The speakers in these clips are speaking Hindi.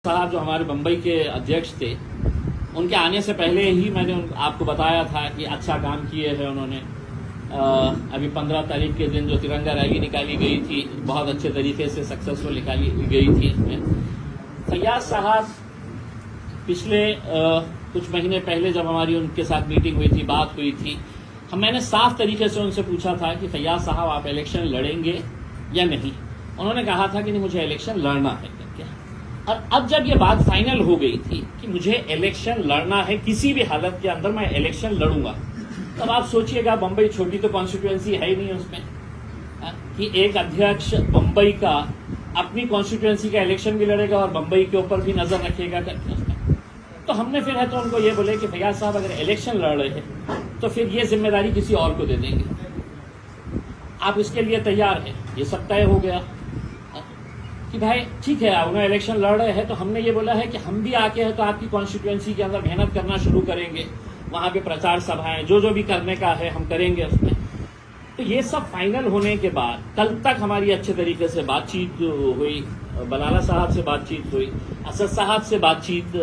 साहब जो हमारे बम्बई के अध्यक्ष थे, उनके आने से पहले ही मैंने आपको बताया था कि अच्छा काम किए हैं उन्होंने। अभी 15 तारीख के दिन जो तिरंगा रैली निकाली गई थी, बहुत अच्छे तरीके से सक्सेसफुल निकाली गई थी। इसमें फैयाज साहब पिछले कुछ महीने पहले जब हमारी उनके साथ मीटिंग हुई थी, बात हुई थी, मैंने साफ तरीके से उनसे पूछा था कि फैयाज साहब आप इलेक्शन लड़ेंगे या नहीं। उन्होंने कहा था कि नहीं, मुझे इलेक्शन लड़ना है करके। और अब जब ये बात फाइनल हो गई थी कि मुझे इलेक्शन लड़ना है, किसी भी हालत के अंदर मैं इलेक्शन लड़ूंगा, तब आप सोचिएगा बम्बई छोटी तो कॉन्स्टिट्यूएंसी है ही नहीं उसमें, कि एक अध्यक्ष बम्बई का अपनी कॉन्स्टिट्यूएंसी का इलेक्शन भी लड़ेगा और बम्बई के ऊपर भी नजर रखेगा करके उसमें। तो हमने फिर है तो उनको ये बोले कि फैयाज साहब अगर इलेक्शन लड़ रहे हैं तो फिर ये जिम्मेदारी किसी और को दे देंगे, आप इसके लिए तैयार हैं। ये सब तय हो गया कि भाई ठीक है, उन्हें इलेक्शन लड़ रहे हैं, तो हमने ये बोला है कि हम भी आके है तो आपकी कॉन्स्टिट्यूएंसी के अंदर मेहनत करना शुरू करेंगे, वहां पे प्रचार सभाएं जो भी करने का है हम करेंगे उसमें। तो ये सब फाइनल होने के बाद कल तक हमारी अच्छे तरीके से बातचीत हुई, बलाला साहब से बातचीत हुई, असद साहब से बातचीत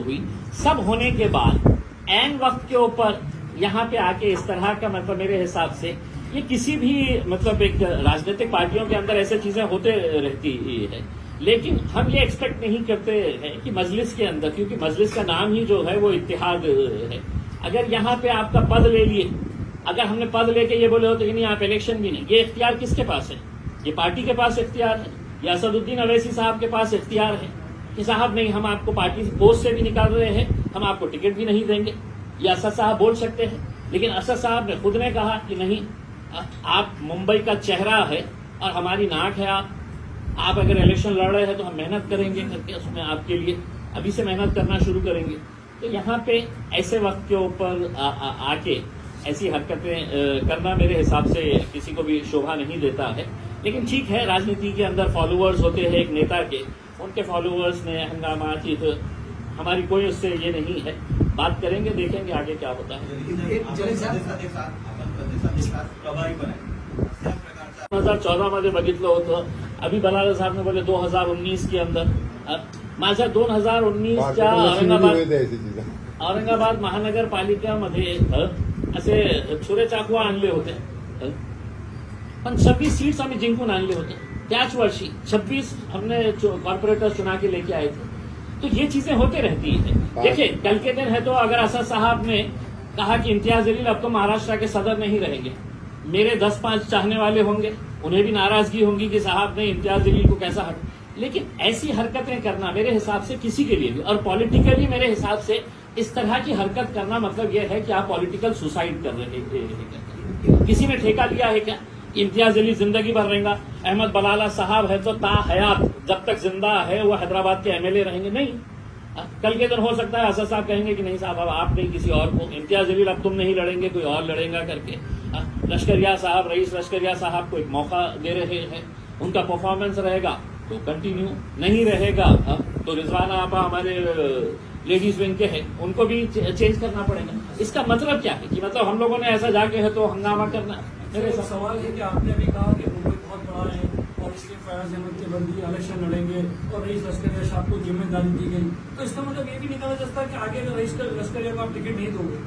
हुई। सब होने के बाद ऐन वक्त के ऊपर यहाँ पे आके इस तरह का, मतलब मेरे हिसाब से ये किसी भी मतलब एक राजनीतिक पार्टियों के अंदर ऐसे चीजें होते रहती है, लेकिन हम ये एक्सपेक्ट नहीं करते हैं कि मजलिस के अंदर, क्योंकि मजलिस का नाम ही जो है वो इत्तेहाद है, अगर यहाँ पे आपका पद ले लिए, अगर हमने पद लेके ये बोले होते कि नहीं आप इलेक्शन भी नहीं, ये इख्तियार किसके पास है? ये पार्टी के पास इख्तियार है, या असदुद्दीन अवैसी साहब के पास इख्तियार है कि साहब नहीं, हम आपको पार्टी पोस्ट से भी निकाल रहे हैं, हम आपको टिकट भी नहीं देंगे। ये असद साहब बोल सकते हैं, लेकिन असद साहब ने खुद ने कहा कि नहीं, आप मुंबई का चेहरा है और हमारी नाक है, आप अगर इलेक्शन लड़ रहे हैं तो हम मेहनत करेंगे करके उसमें आपके लिए अभी से मेहनत करना शुरू करेंगे। तो यहाँ पे ऐसे वक्त के ऊपर आके ऐसी हरकतें करना मेरे हिसाब से किसी को भी शोभा नहीं देता है। लेकिन ठीक है, राजनीति के अंदर फॉलोअर्स होते हैं एक नेता के, उनके फॉलोअर्स ने हंगामा की, तो हमारी कोई उससे ये नहीं है। बात करेंगे, देखेंगे आगे क्या होता है। 2014 मध्ये बघितलं होतं, अभी बलाला साहब ने बोले 2019 के अंदर, माझ्या 2019च्या औरंगाबाद महानगरपालिकेमध्ये असे छुरे चाकू आणले होते, पण 26 सीट्स आम्ही जिंकून आणले होते त्याच वर्षी। 26 हमने कॉर्पोरेटर चुना के लेके आए थे। तो ये चीजें होते रहती है। देखिए कल के दिन है तो अगर असद साहब ने कहा कि इम्तियाज जलील अब तो महाराष्ट्र के सदर नहीं रहेंगे, मेरे 10-5 चाहने वाले होंगे, उन्हें भी नाराजगी होगी कि साहब ने इम्तियाज जलील को कैसा हट। लेकिन ऐसी हरकतें करना मेरे हिसाब से किसी के लिए भी, और पॉलिटिकली मेरे हिसाब से इस तरह की हरकत करना मतलब यह है कि आप पॉलिटिकल सुसाइड कर रहे हैं। किसी ने ठेका लिया है क्या इम्तियाज जलील जिंदगी भर रहेगा? अहमद बलाला साहब है तो ता हयात जब तक जिंदा है वो हैदराबाद के एमएलए रहेंगे? नहीं। कल के दिन हो सकता है असद साहब कहेंगे कि नहीं साहब अब आप नहीं, किसी और को, इम्तियाज जलील अब तुम नहीं लड़ेंगे, कोई और लड़ेगा करके। लश्करिया साहब, रईस लश्करिया साहब को एक मौका दे रहे हैं, उनका परफॉर्मेंस रहेगा तो कंटिन्यू, नहीं रहेगा तो रिजवाना आपा हमारे लेडीज विंग के हैं, उनको भी चेंज करना पड़ेगा। इसका मतलब क्या है कि मतलब हम लोगों ने ऐसा जाके है तो हंगामा करना। मेरे सवाल है कि आपने अभी कहा कि मुंबई बहुत बड़ा है और इसलिए फैयाज अहमद के बंदी इलेक्शन लड़ेंगे और रईस लश्करिया साहब को जिम्मेदारी दी गई, तो इसका मतलब ये भी निकाला जा सकता है कि आगे अगर रईस लश्करिया को आप टिकट नहीं दोगे,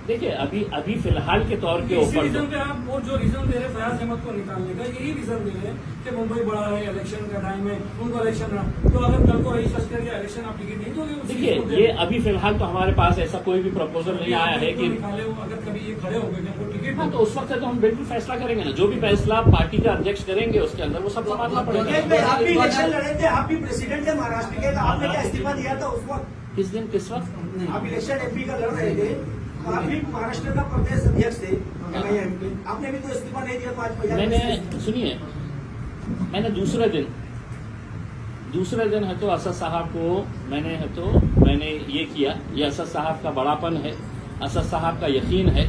देखिए अभी फिलहाल के तौर के ऊपर रीजन पे आप वो जो रीजन दे रहे फैयाज अहमद को निकालने का, यही रीजन दे रहे हैं कि मुंबई बड़ा है, इलेक्शन का टाइम है, उनको इलेक्शन रहा, तो अगर कल को रईस लश्करिया इलेक्शन आप टिकट नहीं दोगे। देखिए ये अभी फिलहाल तो हमारे पास ऐसा कोई भी प्रपोजल नहीं आया है कि अगर कभी ये खड़े हो गए टिकट, हाँ तो उस वक्त तो हम बिल्कुल फैसला करेंगे ना, जो भी फैसला पार्टी का अध्यक्ष करेंगे उसके अंदर वो सब संभालना पड़ेगा। आप भी इलेक्शन लड़े थे, आप भी प्रेसिडेंट थे महाराष्ट्र के, आपने क्या इस्तीफा दिया था उस वक्त? किस दिन किस वक्त? आप इलेक्शन एमपी का लड़ रहे थे, आप भी महाराष्ट्र का प्रदेश अध्यक्ष थे, आपने भी तो इस्तीफा नहीं दिया 5 मैंने, सुनिए, मैंने दूसरे दिन है तो असद साहब को मैंने ये किया, ये असद साहब का बड़ापन है, असद साहब का यकीन है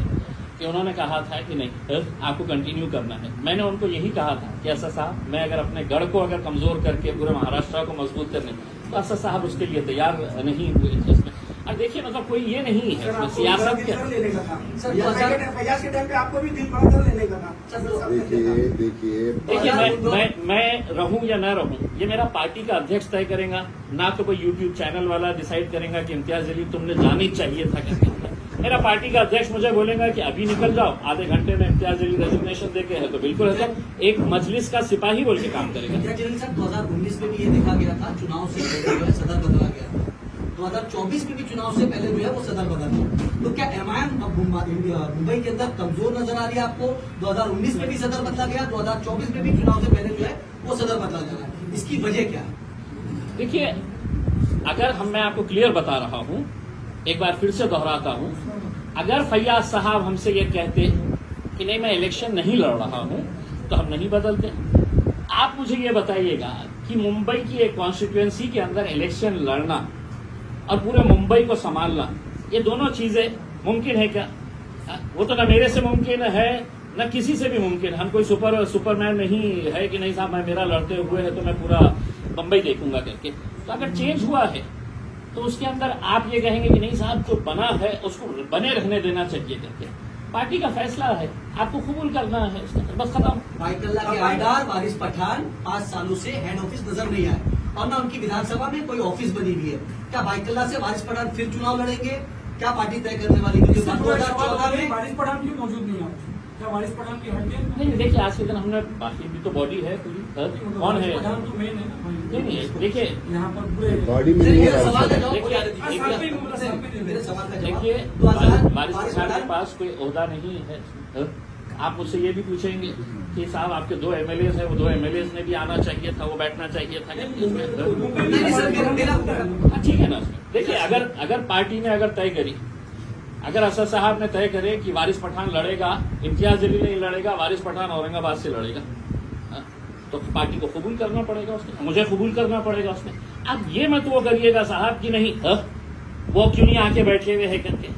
कि उन्होंने कहा था कि नहीं आपको कंटिन्यू करना है। मैंने उनको यही कहा था कि असद साहब मैं अगर अपने गढ़ को अगर कमजोर करके पूरे महाराष्ट्र को मजबूत करने, तो असद साहब उसके लिए तैयार नहीं हुए। और देखिए मतलब कोई ये नहीं है सर, इसमें आपको सियासत दिल के कर लेने का था सर, फैयाज के टाइम पे आपको भी दिल बड़ा कर लेने का था देखिए देखिए मैं रहूं या ना रहूं ये मेरा पार्टी का अध्यक्ष तय करेगा, ना तो कोई यूट्यूब चैनल वाला डिसाइड करेगा कि इम्तियाज जलील तुमने जाना ही चाहिए था करके। मेरा पार्टी का अध्यक्ष मुझे बोलेगा कि अभी निकल जाओ, आधे घंटे में इम्तियाज जलील रेजिग्नेशन देके है तो बिल्कुल है, तो एक मजलिस का सिपाही बोल के काम करेगा। इम्तियाज जलील सर 2019 में भी ये देखा गया था, चुनाव से पहले जो है सदर बदला गया था। 2024 में भी चुनाव से पहले जो है वो सदर बदल गया। तो क्या एमआईएम मुंबई के अंदर कमजोर नजर आ रही है आपको? 2019 में भी सदर बदला गया, 2024 में भी चुनाव से पहले जो है वो सदर बदला जा रहा है, इसकी वजह क्या है? देखिए अगर मैं आपको क्लियर बता रहा हूं, एक बार फिर से दोहराता हूं, अगर फैयाज साहब हमसे ये कहते कि नहीं मैं इलेक्शन नहीं लड़ रहा हूं तो हम नहीं बदलते। आप मुझे ये बताइएगा कि मुंबई की एक कॉन्स्टिट्यूएंसी के अंदर इलेक्शन लड़ना और पूरे मुंबई को संभालना, ये दोनों चीजें मुमकिन है क्या? वो तो ना मेरे से मुमकिन है न किसी से भी मुमकिन। हम कोई सुपरमैन नहीं है कि नहीं साहब मैं मेरा लड़ते हुए है तो मैं पूरा बम्बई देखूंगा करके। तो अगर चेंज हुआ है तो उसके अंदर आप ये कहेंगे कि नहीं साहब जो बना है उसको बने रहने देना चाहिए करके। पार्टी का फैसला है, आपको कबूल करना है, बस खत्म। बाइकल्ला के आइडार वारिस पठान 5 सालों से हेड ऑफिस नजर नहीं आए और ना उनकी विधानसभा में कोई ऑफिस बनी हुई है। क्या बाइकल्ला से वारिस पठान फिर चुनाव लड़ेंगे? क्या पार्टी तय करने वाली? क्योंकि 2014 में वारिस पठान क्यों मौजूद नहीं है? क्या वारिस पठान की हड्डियां नहीं देखिए आज के दिन हमने बाकी भी तो बॉडी है पूरी, कौन है? पठान तो मेन है ना। नहीं देखिए यहाँ पर पूरे बॉडी में सर, नहीं मेरा है सवाल का सर। जवाब देखिए, मेरे सवाल का जवाब देखिए 2000 वारिस पठान के पास कोई ओहदा नहीं है। आप मुझसे ये भी पूछेंगे कि साहब आपके 2 एमएलए हैं, वो 2 एमएलए ने भी आना चाहिए था, वो बैठना चाहिए था नहीं सर, मेरा ठीक है ना। देखिए अगर पार्टी ने अगर तय करी, अगर असद साहब ने तय करे कि वारिस पठान लड़ेगा, इम्तियाज जलील नहीं लड़ेगा, वारिस पठान औरंगाबाद से लड़ेगा, तो पार्टी को कबूल करना पड़ेगा उसने, मुझे कबूल करना पड़ेगा उसने। अब ये मत वो करिएगा साहब कि नहीं वो क्यों नहीं आके बैठे हुए है करके,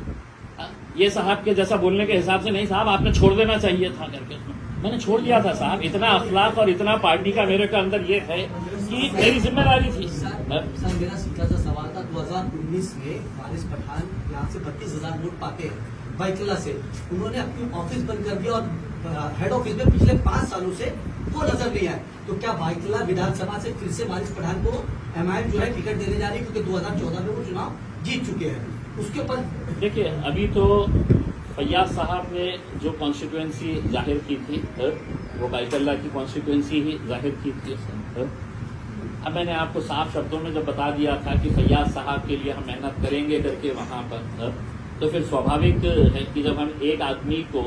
ये साहब के जैसा बोलने के हिसाब से नहीं साहब आपने छोड़ देना चाहिए था करके। मैंने छोड़ दिया था साहब, इतना अखलाक और इतना पार्टी का मेरे के अंदर ये है कि मेरी जिम्मेदारी थी। सर मेरा सीधा सा सवाल था, 2019 में वारिस पठान यहाँ से 32,000 वोट पाते हैं बाइकल्ला से, उन्होंने अपनी ऑफिस बंद कर दिया और हेड ऑफिस में पिछले 5 सालों से वो नजर नहीं आए। तो क्या बाइकल्ला विधानसभा से फिर से वारिस पठान को एमआईएम जो है टिकट देने जा रही है? क्योंकि 2014 में वो चुनाव जीत चुके हैं। उसके ऊपर देखिए अभी तो फैयाज साहब ने जो कॉन्स्टिट्यूएंसी जाहिर की थी वो बाइकल्ला की कॉन्स्टिट्यूएंसी ही जाहिर की थी उसने। अब मैंने आपको साफ शब्दों में जब बता दिया था कि फैयाज साहब के लिए हम मेहनत करेंगे करके वहां पर, तो फिर स्वाभाविक है कि जब हम एक आदमी को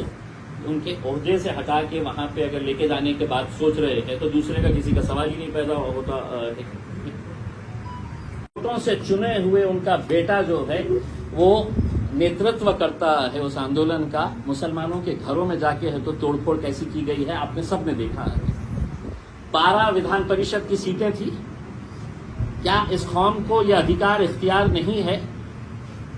उनके ओहदे से हटा के वहां पे अगर लेके जाने के बाद सोच रहे हैं तो दूसरे का किसी का सवाल ही नहीं पैदा होता। वोटों से चुने हुए उनका बेटा जो है वो नेतृत्व करता है उस आंदोलन का। मुसलमानों के घरों में जाके है तो तोड़फोड़ कैसी की गई है आपने सबने देखा है। 12 विधान परिषद की सीटें थी। क्या इस कौम को यह अधिकार इख्तियार नहीं है?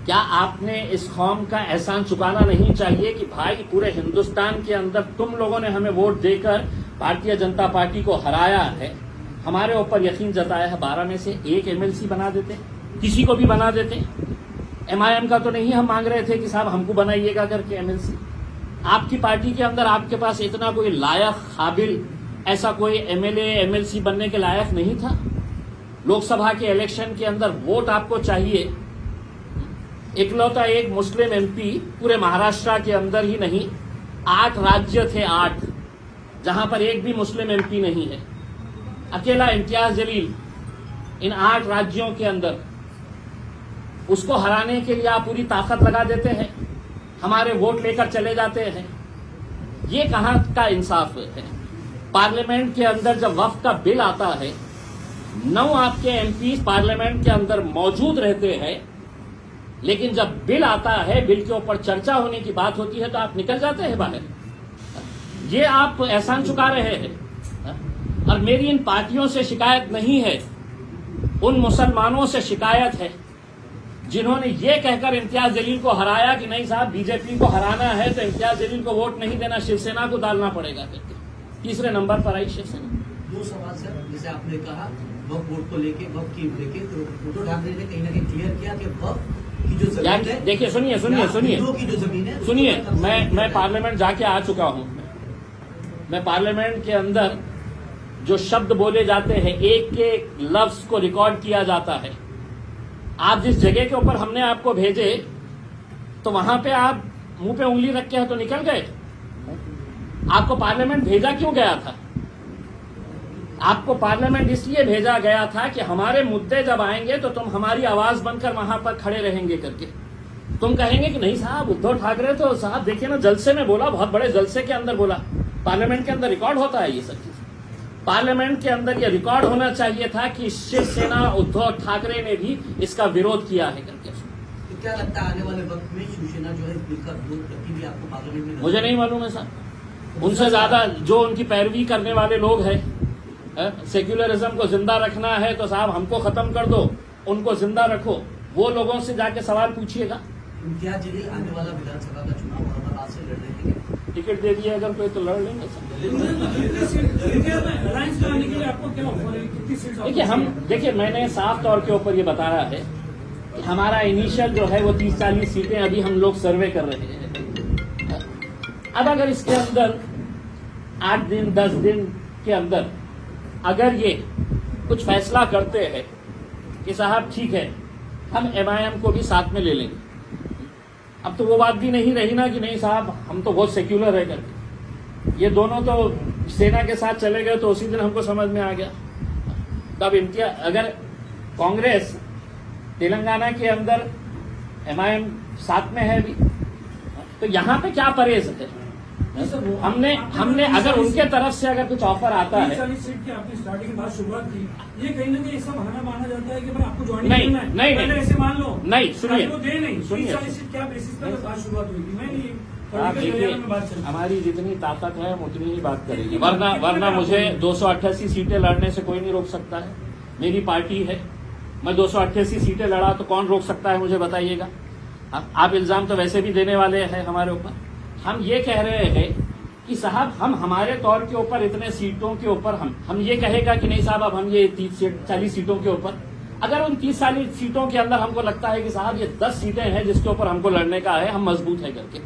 क्या आपने इस कौम का एहसान चुकाना नहीं चाहिए कि भाई पूरे हिंदुस्तान के अंदर तुम लोगों ने हमें वोट देकर भारतीय जनता पार्टी को हराया है, हमारे ऊपर यकीन जताया है, 12 में से 1 एमएलसी बना देते, किसी को भी बना देते। एमआईएम का तो नहीं हम मांग रहे थे कि साहब हमको बनाइएगा करके एमएलसी। आपकी पार्टी के अंदर आपके पास इतना कोई लायक काबिल ऐसा कोई एमएलए एमएलसी बनने के लायक नहीं था। लोकसभा के इलेक्शन के अंदर वोट आपको चाहिए। इकलौता एक मुस्लिम एमपी पूरे महाराष्ट्र के अंदर ही नहीं 8 राज्य थे, 8 जहां पर एक भी मुस्लिम एमपी नहीं है। अकेला इम्तियाज जलील इन 8 राज्यों के अंदर, उसको हराने के लिए आप पूरी ताकत लगा देते हैं, हमारे वोट लेकर चले जाते हैं। ये कहां का इंसाफ है? पार्लियामेंट के अंदर जब वक्फ का बिल आता है, 9 आपके एमपी पार्लियामेंट के अंदर मौजूद रहते हैं, लेकिन जब बिल आता है, बिल के ऊपर चर्चा होने की बात होती है तो आप निकल जाते हैं बाहर। ये आप एहसान चुका रहे हैं। और मेरी इन पार्टियों से शिकायत नहीं है, उन मुसलमानों से शिकायत है जिन्होंने ये कहकर इम्तियाज जलील को हराया कि नहीं साहब बीजेपी को हराना है तो इम्तियाज जलील को वोट नहीं देना, शिवसेना को डालना पड़ेगा करके। तीसरे नंबर पर आई शिवसेना। 2 सवाल सर, जैसे आपने कहा वक्फ बोर्ड को लेके, वक्फ की लेके, तो उद्धव ठाकरे ने कहीं ना कहीं क्लियर किया कि वक्फ की जो जमीन है, देखिए सुनिए सुनिए या सुनिए हिंदुओं की जो जमीन है, सुनिए, उसको कब्जा मैं करना है। पार्लियामेंट जाके आ चुका हूं। मैं पार्लियामेंट के अंदर जो शब्द बोले जाते हैं, एक एक लफ्ज को रिकॉर्ड किया जाता है। आप जिस जगह के ऊपर हमने आपको भेजे तो वहां पे आप मुंह पे उंगली रख के तो निकल गए। आपको पार्लियामेंट भेजा क्यों गया था? आपको पार्लियामेंट इसलिए भेजा गया था कि हमारे मुद्दे जब आएंगे तो तुम हमारी आवाज बनकर वहां पर खड़े रहेंगे करके। तुम कहेंगे कि नहीं साहब, उद्धव ठाकरे तो साहब देखिए ना, जलसे में बोला, बहुत बड़े जलसे के अंदर बोला। पार्लियामेंट के अंदर रिकॉर्ड होता है ये सब चीज। पार्लियामेंट के अंदर ये रिकॉर्ड होना चाहिए था कि शिवसेना उद्धव ठाकरे ने भी इसका विरोध किया है करके। तो क्या लगता है आने वाले वक्त में शिवसेना जो है मिलकर विरोध करती हुई आपको पार्लियामेंट में नजर मुझे नहीं मालूम है साहब। उनसे ज्यादा जो उनकी पैरवी करने वाले लोग हैं, सेक्युलरिज्म को जिंदा रखना है तो साहब हमको खत्म कर दो, उनको जिंदा रखो। वो लोगों से जाके सवाल पूछिएगा। इम्तियाज जलील आने वाला विधानसभा का चुनाव औरंगाबाद से लड़ रहे हैं। टिकट दे दिए अगर कोई तो लड़ लेंगे अलायंस कराने के लिए आपको क्या ऑफर है? कितनी सीट? देखिए मैंने साफ तौर के ऊपर ये बताया है कि हमारा इनिशियल जो है वो 30-40 सीटें अभी हम लोग सर्वे कर रहे हैं। अब अगर इसके अंदर 8 दिन 10 दिन के अंदर अगर ये कुछ फैसला करते हैं कि साहब ठीक है, हम MIM को भी साथ में ले लेंगे, अब तो वो बात भी नहीं रही ना कि नहीं साहब हम तो बहुत सेक्युलर है करके। ये दोनों तो सेना के साथ चले गए तो उसी दिन हमको समझ में आ गया। तब इम्तियाज अगर कांग्रेस तेलंगाना के अंदर MIM साथ में है भी, तो यहाँ पे क्या परहेज है? हमने अगर उनके तरफ से अगर कुछ ऑफर आता है, 40 सीट की आपने स्टार्टिंग बात शुरुआत की, ये कहीं ना कहीं ऐसा बहाना माना जाता है कि भाई आपको ज्वाइनिंग नहीं, करना है, नहीं, पहले नहीं। ऐसे मान लो, नहीं, सुनिए, आपको दे नहीं, सुनिए। 40 सीट क्या बेसिस पर बात शुरुआत हुई थी? मैं नहीं, आप political देखिए, area में बात चल रही है। हमारी जितनी ताकत है हम उतनी ही बात करेंगे, वरना मुझे 288 सीटें लड़ने से कोई नहीं रोक सकता है। मेरी पार्टी है, मैं 288 सीटें लड़ा तो कौन रोक सकता है मुझे बताइएगा। आप इल्जाम तो वैसे भी देने वाले हैं हमारे ऊपर। हम ये कह रहे हैं कि साहब हम हमारे तौर के ऊपर इतने सीटों के ऊपर हम ये कहेगा कि नहीं साहब अब हम ये 30-40 सीटों के ऊपर, अगर उन 30-40 सीटों के अंदर हमको लगता है कि साहब ये 10 सीटें हैं जिसके ऊपर हमको लड़ने का है, हम मजबूत है करके,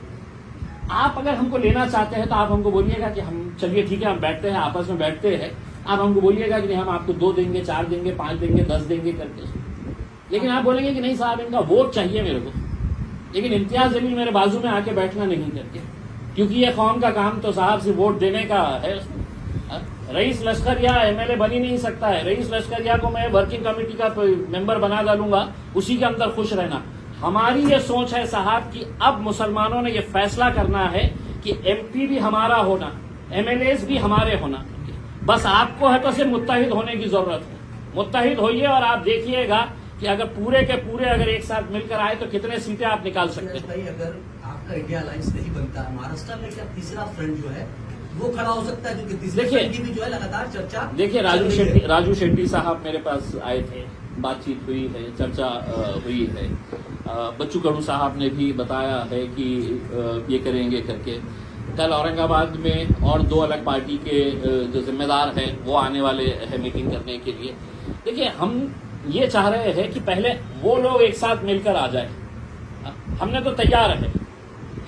आप अगर हमको लेना चाहते हैं तो आप हमको बोलिएगा कि हम चलिए ठीक है, हम बैठते हैं, आपस में बैठते हैं। आप हमको बोलिएगा कि नहीं हम आपको 2 देंगे, 4 देंगे, 5 देंगे, 10 देंगे करके। लेकिन आप बोलेंगे कि नहीं साहब इनका वोट चाहिए मेरे को, लेकिन इम्तियाज जलील मेरे बाजू में आके बैठना नहीं करके, क्योंकि ये कौम का काम तो साहब से वोट देने का है। रईस लश्करिया MLA बन ही नहीं सकता है। रईस लश्करिया को मैं वर्किंग कमेटी का मेंबर बना डालूंगा, उसी के अंदर खुश रहना। हमारी ये सोच है साहब कि अब मुसलमानों ने ये फैसला करना है कि MP भी हमारा होना, MLAs भी हमारे होना। बस आपको है तो सिर्फ मुत्तहिद होने की जरूरत है। मुत्तहिद होइए और आप देखिएगा कि अगर पूरे के पूरे अगर एक साथ मिलकर आए तो कितने सीटें आप निकाल सकते हैं। भाई अगर आपका इंडिया अलायंस नहीं बनता, महाराष्ट्र में क्या तीसरा फ्रंट जो है वो खड़ा हो सकता है? क्योंकि तीसरे देखिए- फ्रंट की भी जो है लगातार चर्चा। देखिए राजू शेट्टी साहब मेरे पास आए थे, बातचीत हुई है, चर्चा हुई है। बच्चू कडू साहब ने भी बताया है कि ये करेंगे करके। कल औरंगाबाद में और 2 अलग पार्टी के जो जिम्मेदार हैं वो आने वाले हैं मीटिंग करने के लिए। देखिए हम ये चाह रहे हैं कि पहले वो लोग एक साथ मिलकर आ जाए। हमने तो तैयार है।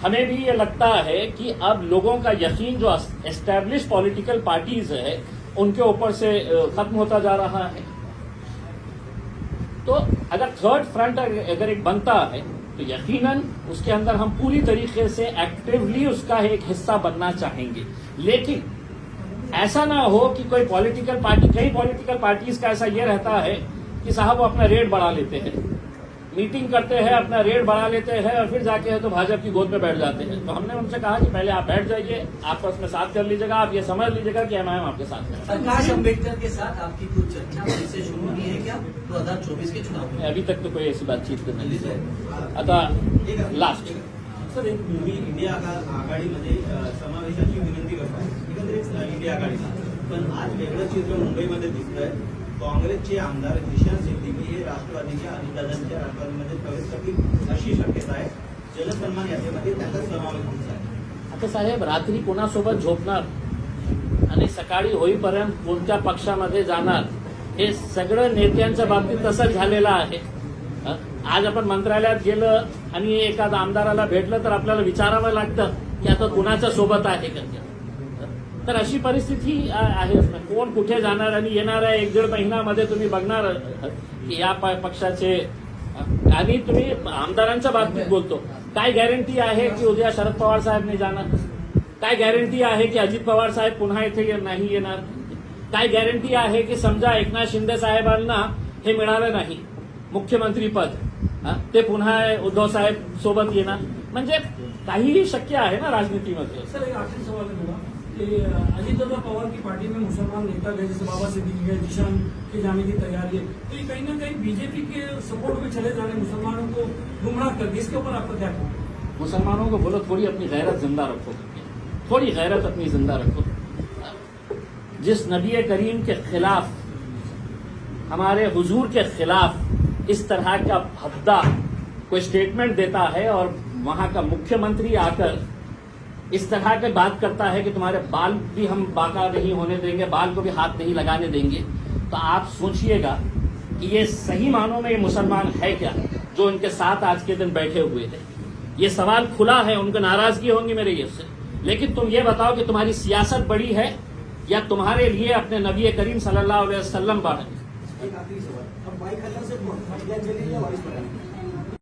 हमें भी ये लगता है कि अब लोगों का यकीन जो एस्टैब्लिश पॉलिटिकल पार्टीज है उनके ऊपर से खत्म होता जा रहा है। तो अगर थर्ड फ्रंट अगर एक बनता है तो यकीनन उसके अंदर हम पूरी तरीके से एक्टिवली उसका एक हिस्सा बनना चाहेंगे। लेकिन ऐसा ना हो कि कोई पॉलिटिकल पार्टी, कई पॉलिटिकल पार्टीज का ऐसा ये रहता है कि साहब वो अपना रेट बढ़ा लेते हैं, मीटिंग करते हैं, अपना रेट बढ़ा लेते हैं और फिर जाके है तो भाजपा की गोद में बैठ जाते हैं। तो हमने उनसे कहा कि पहले आप बैठ जाइए, आपस में साथ कर लीजिएगा, आप ये समझ लीजिएगा कि MIM आपके साथ है। प्रकाश अम्बेडकर के साथ आपकी कुछ चर्चा फिर से शुरू हुई है क्या 2024 के चुनाव में? अभी तक तो कोई ऐसी बातचीत नहीं है। आता लास्ट सर एक तुम्ही इंडिया आघाडीमध्ये समावेशाची विनंती करताय, एकंदरीत इंडिया आघाडीचा, पण आज वेगळं चित्र मुंबईमध्ये दिसतंय। काँग्रेसचे आमदार किशन सिद्दीकी हे राष्ट्रवादीच्या अजितदादांच्या राष्ट्रवादीमध्ये प्रवेश करतील अशी शक्यता आहे। जनसन्मान यादीमध्ये त्यांचा समावेश होत आहे। आता साहेब रात्री कोणासोबत झोपणार आणि सकाळी होईपर्यंत कोणत्या पक्षामध्ये जाणार हे सगळं नेत्यांच्या बाबतीत तसंच झालेलं आहे। आज आपण मंत्रालयात गेलं आणि एखादा आमदाराला भेटलं तर आपल्याला विचारावं लागतं की आता कुणाच्या सोबत आहे का ते. तर अशी परिस्थिती आहे. कोण कुठे जाणार आणि येणाऱ्या 1-1.5 महिन्यामध्ये तुम्ही बघणार की या पक्षाचे आणि तुम्ही आमदारांच्या बाबतीत बोलतो. काय गॅरंटी आहे की उद्या शरद पवार साहेब नाही जाणार? काय गॅरंटी आहे की अजित पवार साहेब पुन्हा इथे नाही येणार? काय गॅरंटी आहे की समजा एकनाथ शिंदे साहेबांना हे मिळालं नाही मुख्यमंत्री पद, ते पुन्हा उद्धव साहेब सोबत येणार? म्हणजे काहीही शक्य आहे ना राजनीतीमध्ये. सर एक आखिरी सवाल है मेरा कि अजीत पवार की पार्टी में मुसलमान नेता गए, जैसे बाबा सिद्दीकी गए, जिशान के जाने की तैयारी है, तो ये कहीं ना कहीं बीजेपी के सपोर्ट में चले जाने मुसलमानों को गुमराह कर दिया. इसके ऊपर आपका क्या कहना है? मुसलमानों को बोलो थोड़ी अपनी गैरत जिंदा रखो, थोड़ी गैरत अपनी जिंदा रखो. जिस नबी करीम के खिलाफ, हमारे हुजूर के खिलाफ इस तरह का भद्दा कोई स्टेटमेंट देता है और वहां का मुख्यमंत्री आकर इस तरह की बात करता है कि तुम्हारे बाल भी हम बाका नहीं होने देंगे, बाल को भी हाथ नहीं लगाने देंगे, तो आप सोचिएगा कि ये सही मानों में ये मुसलमान है क्या जो इनके साथ आज के दिन बैठे हुए हैं? ये सवाल खुला है, उनको नाराजगी होंगी मेरे ये से, लेकिन तुम ये बताओ कि तुम्हारी सियासत बड़ी है या तुम्हारे लिए अपने नबी करीम सल्लल्लाहु अलैहि वसल्लम बड़ा है? एक आखिरी सवाल, अब भाई खतर से श्रद्धांजलि या वारिस पठान?